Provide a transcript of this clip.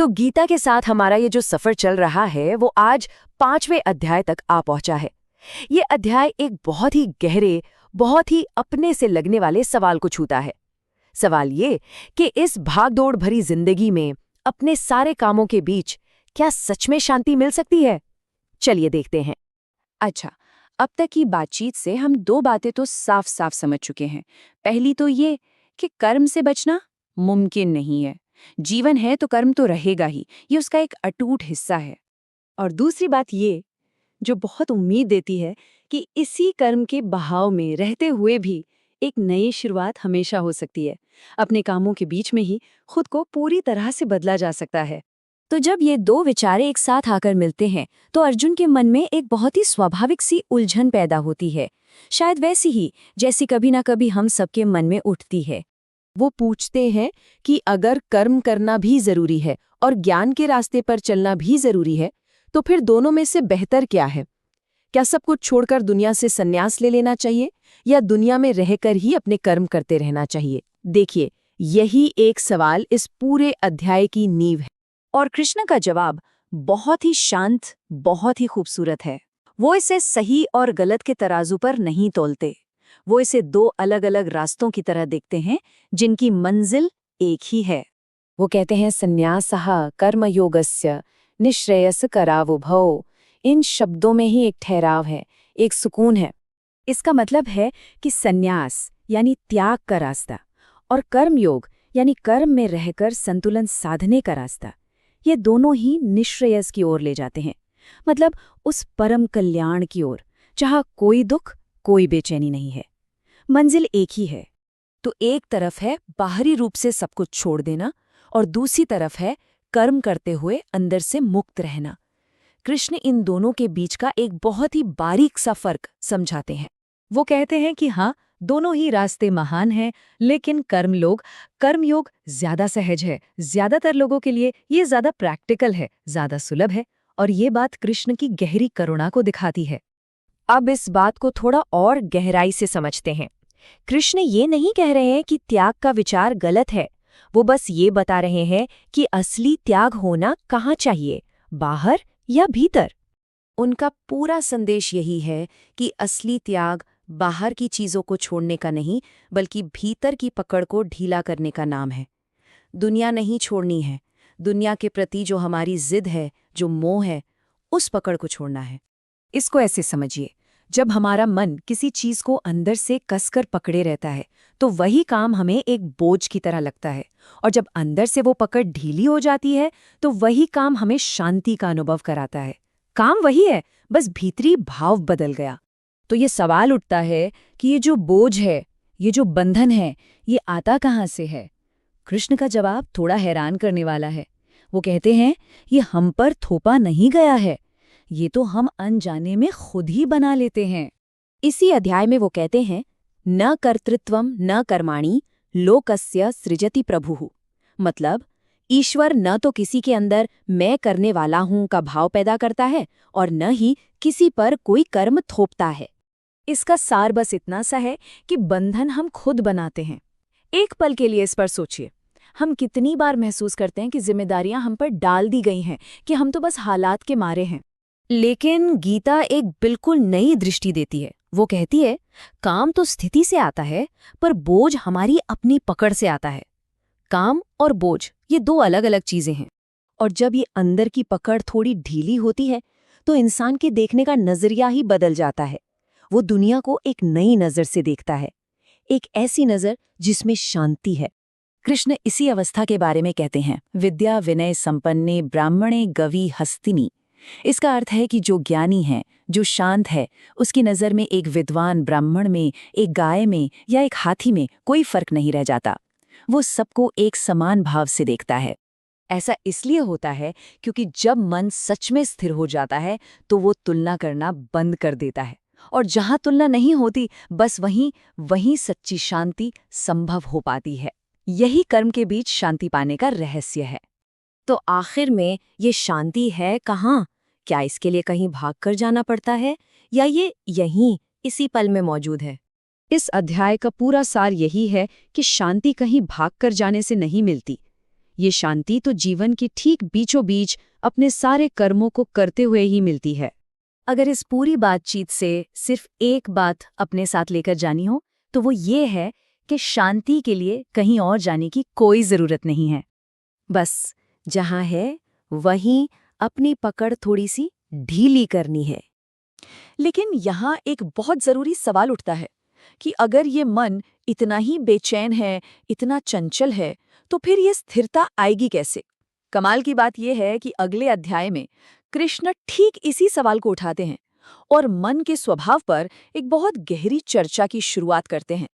तो गीता के साथ हमारा ये जो सफर चल रहा है वो आज 5वें अध्याय तक आ पहुंचा है। ये अध्याय एक बहुत ही गहरे, बहुत ही अपने से लगने वाले सवाल को छूता है। सवाल ये कि इस भागदौड़ भरी जिंदगी में अपने सारे कामों के बीच क्या सच में शांति मिल सकती है? चलिए देखते हैं। अच्छा, अब तक की बातचीत से हम दो बातें तो साफ साफ समझ चुके हैं। पहली तो ये कि कर्म से बचना मुमकिन नहीं है। जीवन है तो कर्म तो रहेगा ही, ये उसका एक अटूट हिस्सा है। और दूसरी बात ये जो बहुत उम्मीद देती है कि इसी कर्म के बहाव में रहते हुए भी एक नई शुरुआत हमेशा हो सकती है। अपने कामों के बीच में ही खुद को पूरी तरह से बदला जा सकता है। तो जब ये दो विचारे एक साथ आकर मिलते हैं तो अर्जुन के मन में एक बहुत ही स्वाभाविक सी उलझन पैदा होती है, शायद वैसी ही जैसी कभी ना कभी हम सबके मन में उठती है। वो पूछते हैं कि अगर कर्म करना भी जरूरी है और ज्ञान के रास्ते पर चलना भी जरूरी है, तो फिर दोनों में से बेहतर क्या है? क्या सब कुछ छोड़कर दुनिया से संन्यास ले लेना चाहिए या दुनिया में रहकर ही अपने कर्म करते रहना चाहिए? देखिए, यही एक सवाल इस पूरे अध्याय की नींव है। और कृष्ण का जवाब बहुत ही शांत, बहुत ही खूबसूरत है। वो इसे सही और गलत के तराजू पर नहीं तोलते। वो इसे दो अलग अलग रास्तों की तरह देखते हैं जिनकी मंजिल एक ही है। वो कहते हैं संन्यासः कर्मयोगस्य निःश्रेयस करावुभौ। इन शब्दों में ही एक ठहराव है, एक सुकून है। इसका मतलब है कि संन्यास यानी त्याग का रास्ता और कर्मयोग यानी कर्म में रहकर संतुलन साधने का रास्ता, ये दोनों ही निःश्रेयस की ओर ले जाते हैं। मतलब उस परम कल्याण की ओर जहाँ कोई दुख, कोई बेचैनी नहीं है। मंजिल एक ही है। तो एक तरफ है बाहरी रूप से सब कुछ छोड़ देना और दूसरी तरफ है कर्म करते हुए अंदर से मुक्त रहना। कृष्ण इन दोनों के बीच का एक बहुत ही बारीक सा फर्क समझाते हैं। वो कहते हैं कि हाँ, दोनों ही रास्ते महान हैं, लेकिन कर्मयोग ज्यादा सहज है। ज्यादातर लोगों के लिए ये ज्यादा प्रैक्टिकल है, ज्यादा सुलभ है, और ये बात कृष्ण की गहरी करुणा को दिखाती है। अब इस बात को थोड़ा और गहराई से समझते हैं। कृष्ण ये नहीं कह रहे हैं कि त्याग का विचार गलत है। वो बस ये बता रहे हैं कि असली त्याग होना कहाँ चाहिए, बाहर या भीतर। उनका पूरा संदेश यही है कि असली त्याग बाहर की चीजों को छोड़ने का नहीं, बल्कि भीतर की पकड़ को ढीला करने का नाम है। दुनिया नहीं छोड़नी है, दुनिया के प्रति जो हमारी जिद है, जो मोह है, उस पकड़ को छोड़ना है। इसको ऐसे समझिए, जब हमारा मन किसी चीज को अंदर से कसकर पकड़े रहता है तो वही काम हमें एक बोझ की तरह लगता है, और जब अंदर से वो पकड़ ढीली हो जाती है तो वही काम हमें शांति का अनुभव कराता है। काम वही है, बस भीतरी भाव बदल गया। तो ये सवाल उठता है कि ये जो बोझ है, ये जो बंधन है, ये आता कहाँ से है? कृष्ण का जवाब थोड़ा हैरान करने वाला है। वो कहते हैं ये हम पर थोपा नहीं गया है, ये तो हम अनजाने में खुद ही बना लेते हैं। इसी अध्याय में वो कहते हैं न कर्तृत्वम न कर्माणि लोकस्य सृजति प्रभुः। मतलब ईश्वर न तो किसी के अंदर मैं करने वाला हूं का भाव पैदा करता है और न ही किसी पर कोई कर्म थोपता है। इसका सार बस इतना सा है कि बंधन हम खुद बनाते हैं। एक पल के लिए इस पर सोचिए, हम कितनी बार महसूस करते हैं कि जिम्मेदारियां हम पर डाल दी गई हैं, कि हम तो बस हालात के मारे हैं। लेकिन गीता एक बिल्कुल नई दृष्टि देती है। वो कहती है काम तो स्थिति से आता है, पर बोझ हमारी अपनी पकड़ से आता है। काम और बोझ ये दो अलग अलग चीजें हैं, और जब ये अंदर की पकड़ थोड़ी ढीली होती है तो इंसान के देखने का नजरिया ही बदल जाता है। वो दुनिया को एक नई नजर से देखता है, एक ऐसी नजर जिसमें शांति है। कृष्ण इसी अवस्था के बारे में कहते हैं विद्या विनय संपन्ने ब्राह्मणे गवी हस्तिनी। इसका अर्थ है कि जो ज्ञानी है, जो शांत है, उसकी नज़र में एक विद्वान ब्राह्मण में, एक गाय में या एक हाथी में कोई फर्क नहीं रह जाता। वो सबको एक समान भाव से देखता है। ऐसा इसलिए होता है क्योंकि जब मन सच में स्थिर हो जाता है तो वो तुलना करना बंद कर देता है, और जहाँ तुलना नहीं होती बस वहीं सच्ची शांति संभव हो पाती है। यही कर्म के बीच शांति पाने का रहस्य है। तो आखिर में ये शांति है कहाँ? क्या इसके लिए कहीं भागकर जाना पड़ता है या ये यहीं इसी पल में मौजूद है? इस अध्याय का पूरा सार यही है कि शांति कहीं भागकर जाने से नहीं मिलती, ये शांति तो जीवन की ठीक बीचों बीच अपने सारे कर्मों को करते हुए ही मिलती है। अगर इस पूरी बातचीत से सिर्फ एक बात अपने साथ लेकर जानी हो तो वो ये है कि शांति के लिए कहीं और जाने की कोई ज़रूरत नहीं है। बस जहाँ है वहीं अपनी पकड़ थोड़ी सी ढीली करनी है। लेकिन यहाँ एक बहुत ज़रूरी सवाल उठता है कि अगर ये मन इतना ही बेचैन है, इतना चंचल है, तो फिर ये स्थिरता आएगी कैसे? कमाल की बात यह है कि अगले अध्याय में कृष्ण ठीक इसी सवाल को उठाते हैं और मन के स्वभाव पर एक बहुत गहरी चर्चा की शुरुआत करते हैं।